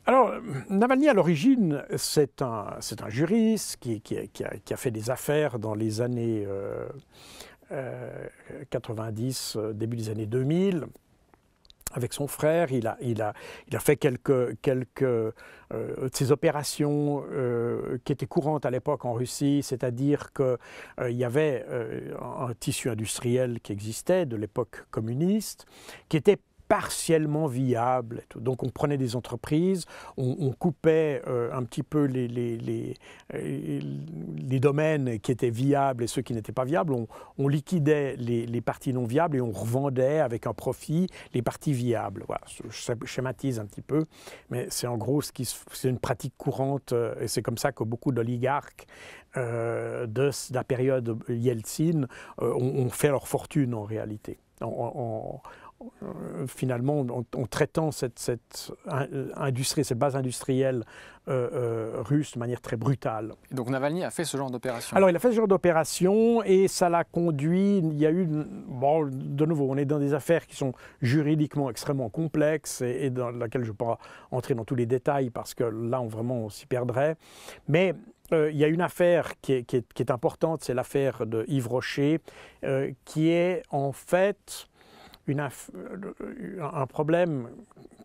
Alors, Navalny, à l'origine, c'est un juriste qui a fait des affaires dans les années 90, début des années 2000. Avec son frère, il a fait quelques de ces opérations qui étaient courantes à l'époque en Russie, c'est-à-dire qu'il y avait un tissu industriel qui existait de l'époque communiste, qui était partiellement viable. Donc on prenait des entreprises, on coupait un petit peu les domaines qui étaient viables et ceux qui n'étaient pas viables, on liquidait les parties non viables et on revendait avec un profit les parties viables. Voilà, je schématise un petit peu, mais c'est en gros c'est une pratique courante et c'est comme ça que beaucoup d'oligarques de la période Yeltsin ont fait leur fortune en réalité. Finalement, en traitant cette industrie, cette base industrielle russe de manière très brutale. Donc Navalny a fait ce genre d'opération? Alors il a fait ce genre d'opération et ça l'a conduit, il y a eu, bon, de nouveau, on est dans des affaires qui sont juridiquement extrêmement complexes et dans lesquelles je ne vais pas entrer dans tous les détails parce que là, on s'y perdrait. Mais il y a une affaire qui est importante, c'est l'affaire de Yves Rocher, qui est en fait un problème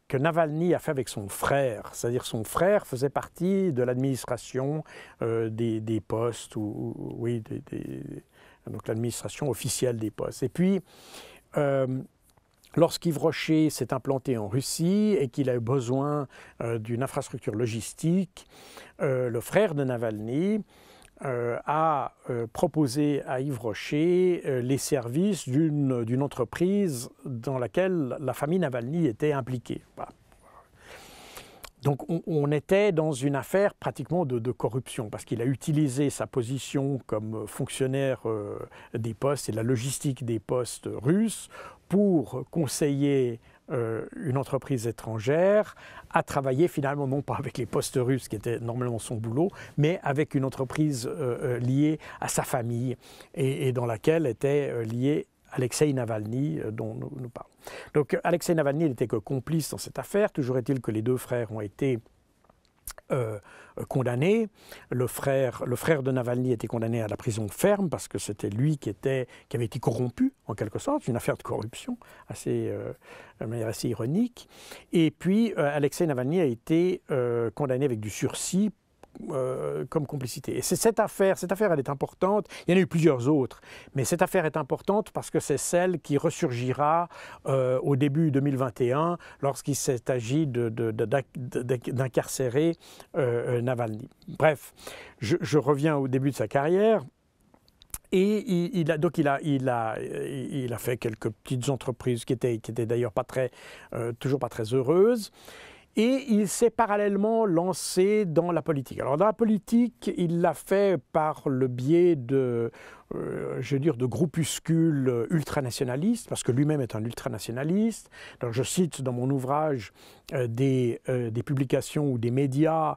que Navalny a fait avec son frère. C'est-à-dire son frère faisait partie de l'administration des postes, donc l'administration officielle des postes. Et puis, lorsqu'Yves Rocher s'est implanté en Russie et qu'il a eu besoin d'une infrastructure logistique, le frère de Navalny a proposé à Yves Rocher les services d'une entreprise dans laquelle la famille Navalny était impliquée. Voilà. Donc on était dans une affaire pratiquement de corruption, parce qu'il a utilisé sa position comme fonctionnaire des postes et de la logistique des postes russes pour conseiller une entreprise étrangère à travailler finalement non pas avec les postes russes qui étaient normalement son boulot, mais avec une entreprise liée à sa famille et dans laquelle était lié Alexei Navalny dont nous parlons. Donc Alexei Navalny n'était que complice dans cette affaire, toujours est-il que les deux frères ont été condamné. Le frère de Navalny était condamné à la prison ferme parce que c'était lui qui avait été corrompu, en quelque sorte, une affaire de corruption, de manière assez ironique. Et puis, Alexei Navalny a été condamné avec du sursis comme complicité. Et c'est cette affaire, elle est importante. Il y en a eu plusieurs autres, mais cette affaire est importante parce que c'est celle qui ressurgira au début 2021 lorsqu'il s'est agi d'incarcérer Navalny. Bref, je reviens au début de sa carrière. Et il a fait quelques petites entreprises qui étaient d'ailleurs toujours pas très heureuses. Et il s'est parallèlement lancé dans la politique. Alors dans la politique, il l'a fait par le biais de groupuscules ultranationalistes, parce que lui-même est un ultranationaliste. Donc je cite dans mon ouvrage des publications ou des médias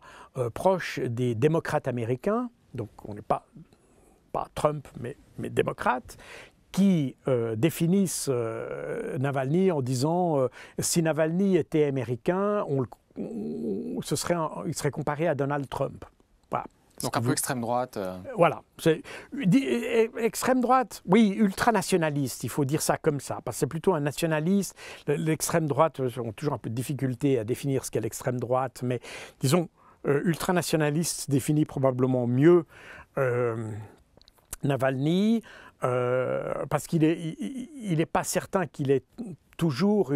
proches des démocrates américains, donc on n'est pas Trump, mais démocrates, qui définissent Navalny en disant si Navalny était américain, il serait comparé à Donald Trump. Voilà. Donc un peu extrême droite. Voilà. Extrême droite, oui, ultranationaliste, il faut dire ça comme ça, parce que c'est plutôt un nationaliste. L'extrême droite ont toujours un peu de difficulté à définir ce qu'est l'extrême droite, mais disons, ultranationaliste définit probablement mieux Navalny, parce qu'il n'est pas certain qu'il est toujours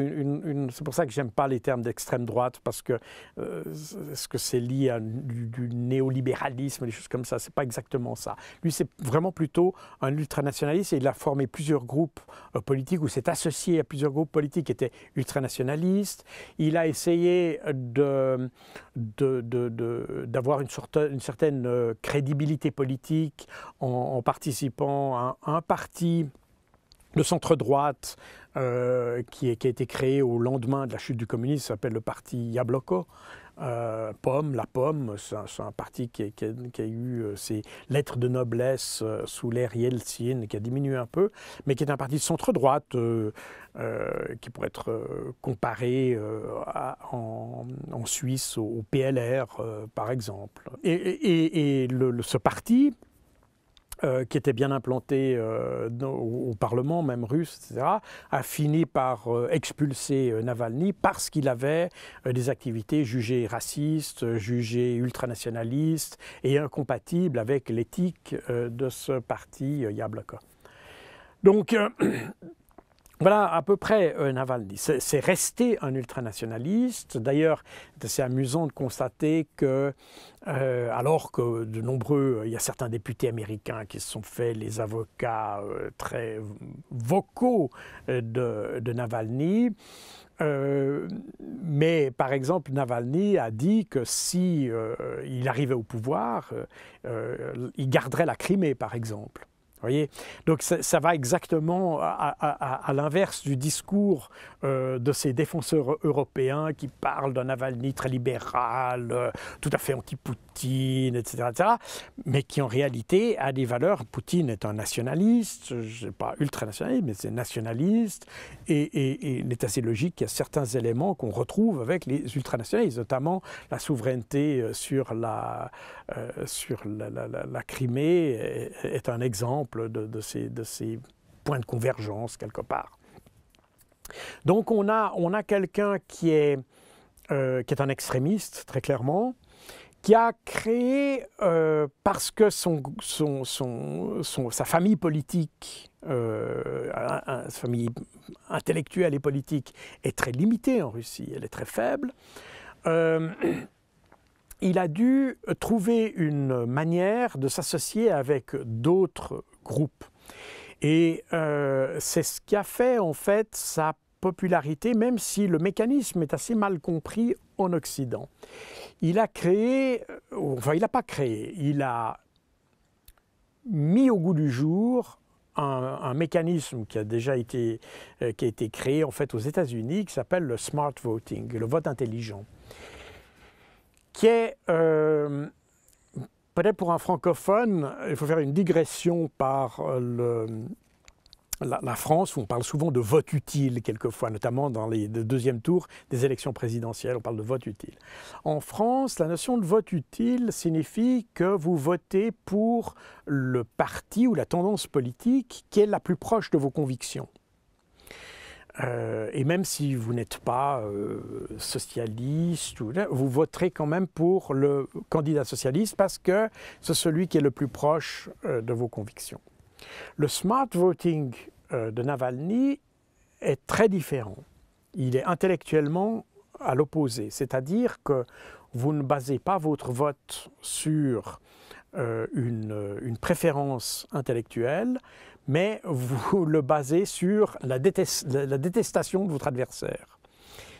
c'est pour ça que j'aime pas les termes d'extrême droite, parce que est-ce que c'est lié à du néolibéralisme, des choses comme ça? C'est pas exactement ça. Lui, c'est vraiment plutôt un ultranationaliste et il a formé plusieurs groupes politiques ou s'est associé à plusieurs groupes politiques qui étaient ultranationalistes. Il a essayé d'avoir une certaine crédibilité politique en participant à un parti Le centre-droite qui a été créé au lendemain de la chute du communisme s'appelle le parti Jabloko. La Pomme, c'est un parti qui a eu ses lettres de noblesse sous l'ère Yeltsin, qui a diminué un peu, mais qui est un parti de centre-droite qui pourrait être comparé en Suisse au PLR, par exemple. Et ce parti, qui était bien implanté au Parlement, même russe, etc., a fini par expulser Navalny parce qu'il avait des activités jugées racistes, jugées ultranationalistes et incompatibles avec l'éthique de ce parti Jabloko. Donc, voilà à peu près Navalny. C'est resté un ultranationaliste. D'ailleurs, c'est assez amusant de constater que, alors que il y a certains députés américains qui se sont fait les avocats très vocaux de Navalny, mais par exemple, Navalny a dit que si il arrivait au pouvoir, il garderait la Crimée, par exemple. Voyez, donc ça va exactement à l'inverse du discours de ces défenseurs européens qui parlent d'un Navalny très libéral, tout à fait anti-Poutine, etc., mais qui en réalité a des valeurs. Poutine est un nationaliste, pas ultranationaliste, mais c'est nationaliste, et il est assez logique qu'il y a certains éléments qu'on retrouve avec les ultranationalistes, notamment la souveraineté sur la Crimée est un exemple de ces points de convergence quelque part. Donc on a quelqu'un qui est un extrémiste, très clairement, qui a créé, parce que sa famille politique, sa famille intellectuelle et politique est très limitée en Russie, elle est très faible, il a dû trouver une manière de s'associer avec d'autres groupes. Et c'est ce qui a fait en fait sa popularité, même si le mécanisme est assez mal compris en Occident. Il a créé, enfin il n'a pas créé, il a mis au goût du jour un mécanisme qui a déjà été créé en fait aux États-Unis, qui s'appelle le smart voting, le vote intelligent, qui est, peut-être pour un francophone, il faut faire une digression par la France, où on parle souvent de vote utile quelquefois, notamment dans les deuxièmes tours des élections présidentielles, on parle de vote utile. En France, la notion de vote utile signifie que vous votez pour le parti ou la tendance politique qui est la plus proche de vos convictions. Et même si vous n'êtes pas socialiste, vous voterez quand même pour le candidat socialiste parce que c'est celui qui est le plus proche de vos convictions. Le smart voting de Navalny est très différent. Il est intellectuellement à l'opposé, c'est-à-dire que vous ne basez pas votre vote sur une préférence intellectuelle, mais vous le basez sur la détestation de votre adversaire.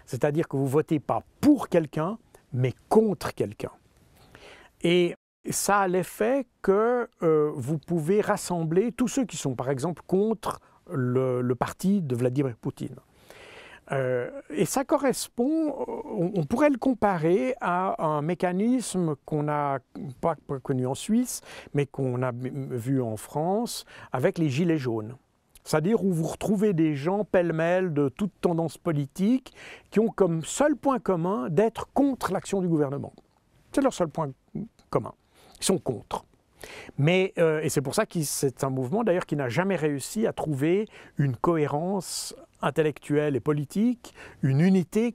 C'est-à-dire que vous ne votez pas pour quelqu'un, mais contre quelqu'un. Et ça a l'effet que vous pouvez rassembler tous ceux qui sont, par exemple, contre le parti de Vladimir Poutine. Et ça correspond, on pourrait le comparer à un mécanisme qu'on n'a pas connu en Suisse, mais qu'on a vu en France avec les Gilets jaunes. C'est-à-dire où vous retrouvez des gens pêle-mêle de toute tendance politique qui ont comme seul point commun d'être contre l'action du gouvernement. C'est leur seul point commun. Ils sont contre. Mais, et c'est pour ça que c'est un mouvement d'ailleurs qui n'a jamais réussi à trouver une cohérence intellectuelle et politique, une unité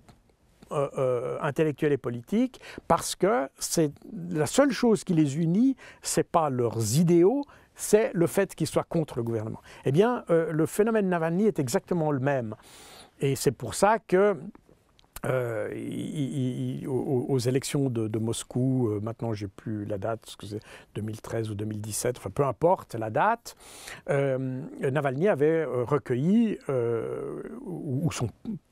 intellectuelle et politique, parce que c'est la seule chose qui les unit, c'est pas leurs idéaux, c'est le fait qu'ils soient contre le gouvernement. Eh bien, le phénomène Navalny est exactement le même. Et c'est pour ça que aux élections de Moscou, maintenant j'ai plus la date, parce que c'est 2013 ou 2017, enfin peu importe la date, Navalny avait recueilli, ou son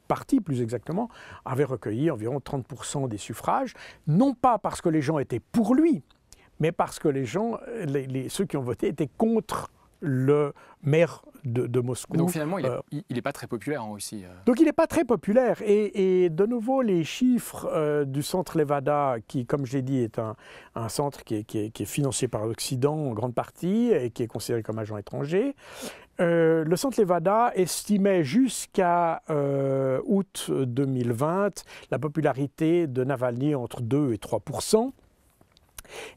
parti plus exactement, avait recueilli environ 30% des suffrages, non pas parce que les gens étaient pour lui, mais parce que les gens, ceux qui ont voté étaient contre le maire de Moscou. Donc finalement, il n'est pas très populaire en Russie. Donc il n'est pas très populaire. Et de nouveau, les chiffres du centre Levada, qui, comme je l'ai dit, est un centre qui est financé par l'Occident en grande partie et qui est considéré comme agent étranger, le centre Levada estimait jusqu'à août 2020 la popularité de Navalny entre 2 et 3%.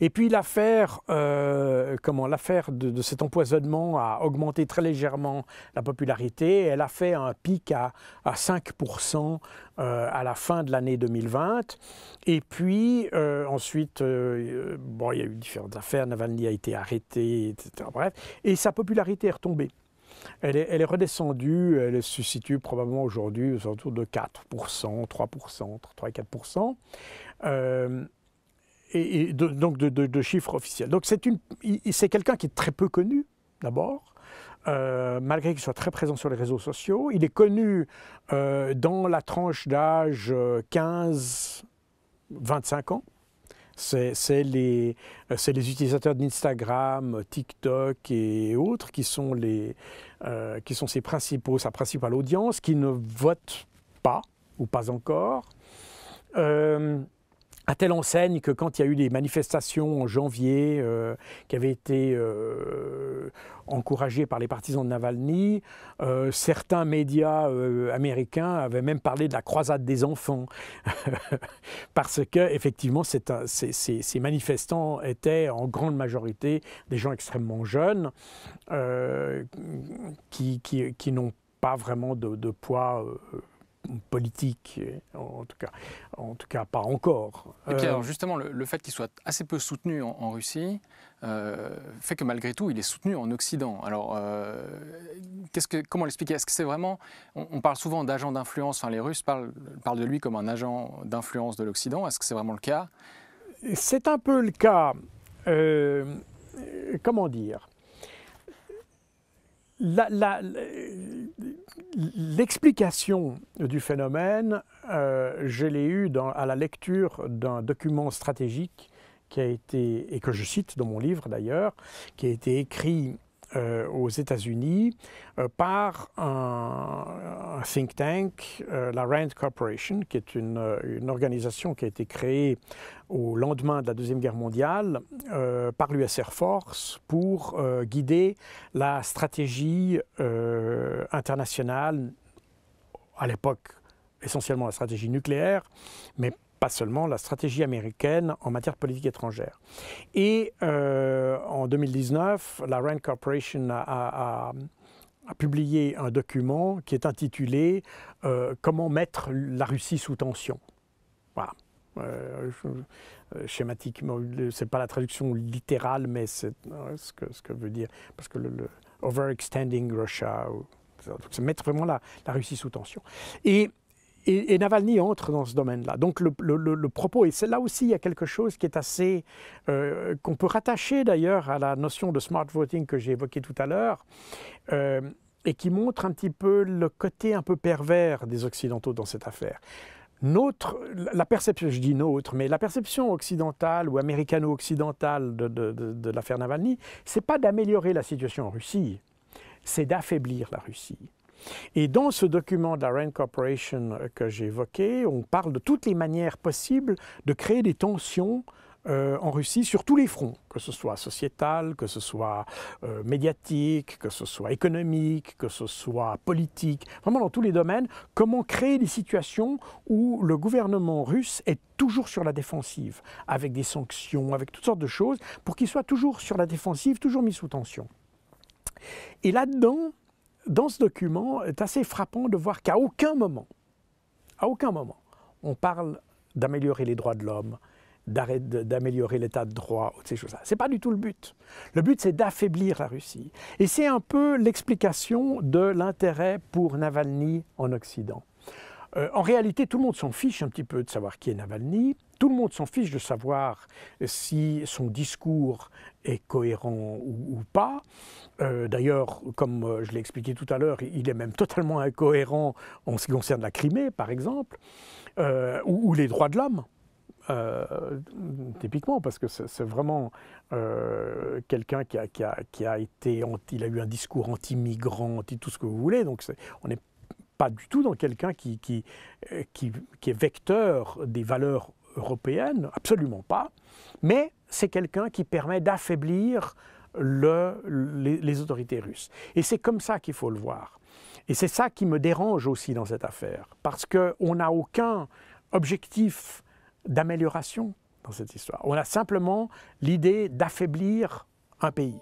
Et puis l'affaire de cet empoisonnement a augmenté très légèrement la popularité. Elle a fait un pic à 5% à la fin de l'année 2020. Et puis ensuite, il y a eu différentes affaires. Navalny a été arrêté, etc. Bref, et sa popularité est retombée. Elle est redescendue, elle se situe probablement aujourd'hui autour de 4%, 3%, entre 3 et 4%. Donc de chiffres officiels. Donc c'est quelqu'un qui est très peu connu, d'abord, malgré qu'il soit très présent sur les réseaux sociaux. Il est connu dans la tranche d'âge 15-25 ans. C'est les utilisateurs d'Instagram, TikTok et autres qui sont sa principale audience, qui ne votent pas, ou pas encore. À telle enseigne que quand il y a eu des manifestations en janvier qui avaient été encouragées par les partisans de Navalny, certains médias américains avaient même parlé de la croisade des enfants parce que effectivement ces manifestants étaient en grande majorité des gens extrêmement jeunes qui n'ont pas vraiment de poids politique, en tout cas pas encore. Et puis alors justement, le fait qu'il soit assez peu soutenu en Russie fait que malgré tout, il est soutenu en Occident. Alors, comment l'expliquer? Est-ce que c'est vraiment... On parle souvent d'agent d'influence, enfin les Russes parlent de lui comme un agent d'influence de l'Occident. Est-ce que c'est vraiment le cas? C'est un peu le cas. Comment dire? L'explication du phénomène, je l'ai eue à la lecture d'un document stratégique qui a été, et que je cite dans mon livre d'ailleurs, qui a été écrit aux États-Unis par un think tank, la Rand Corporation, qui est une organisation qui a été créée au lendemain de la Deuxième Guerre mondiale par l'US Air Force pour guider la stratégie internationale, à l'époque essentiellement la stratégie nucléaire, mais pas seulement la stratégie américaine en matière de politique étrangère. Et en 2019, la Rand Corporation a publié un document qui est intitulé « Comment mettre la Russie sous tension ». Voilà. Schématiquement, ce n'est pas la traduction littérale, mais c'est ce que veut dire, parce que le overextending Russia, c'est mettre vraiment la Russie sous tension. Et Navalny entre dans ce domaine-là. Donc le propos, et là aussi il y a quelque chose qui est assez, qu'on peut rattacher d'ailleurs à la notion de smart voting que j'ai évoquée tout à l'heure, et qui montre un petit peu le côté un peu pervers des Occidentaux dans cette affaire. La perception, je dis nôtre, mais la perception occidentale ou américano-occidentale de l'affaire Navalny, c'est pas d'améliorer la situation en Russie, c'est d'affaiblir la Russie. Et dans ce document de la Rand Corporation que j'ai évoqué, on parle de toutes les manières possibles de créer des tensions en Russie sur tous les fronts, que ce soit sociétal, que ce soit médiatique, que ce soit économique, que ce soit politique, vraiment dans tous les domaines, comment créer des situations où le gouvernement russe est toujours sur la défensive, avec des sanctions, avec toutes sortes de choses, pour qu'il soit toujours sur la défensive, toujours mis sous tension. Et là-dedans, dans ce document, c'est assez frappant de voir qu'à aucun moment, on parle d'améliorer les droits de l'homme, d'améliorer l'état de droit, ces choses-là. Ce n'est pas du tout le but. Le but, c'est d'affaiblir la Russie. Et c'est un peu l'explication de l'intérêt pour Navalny en Occident. En réalité, tout le monde s'en fiche un petit peu de savoir qui est Navalny. Tout le monde s'en fiche de savoir si son discours est cohérent ou pas. D'ailleurs, comme je l'ai expliqué tout à l'heure, il est même totalement incohérent en ce qui concerne la Crimée, par exemple, ou les droits de l'homme. typiquement, parce que c'est vraiment quelqu'un qui a été, il a eu un discours anti-migrant, anti tout ce que vous voulez, donc on n'est pas du tout dans quelqu'un qui est vecteur des valeurs européennes, absolument pas, mais c'est quelqu'un qui permet d'affaiblir les autorités russes. Et c'est comme ça qu'il faut le voir. Et c'est ça qui me dérange aussi dans cette affaire, parce qu'on n'a aucun objectif d'amélioration dans cette histoire. On a simplement l'idée d'affaiblir un pays.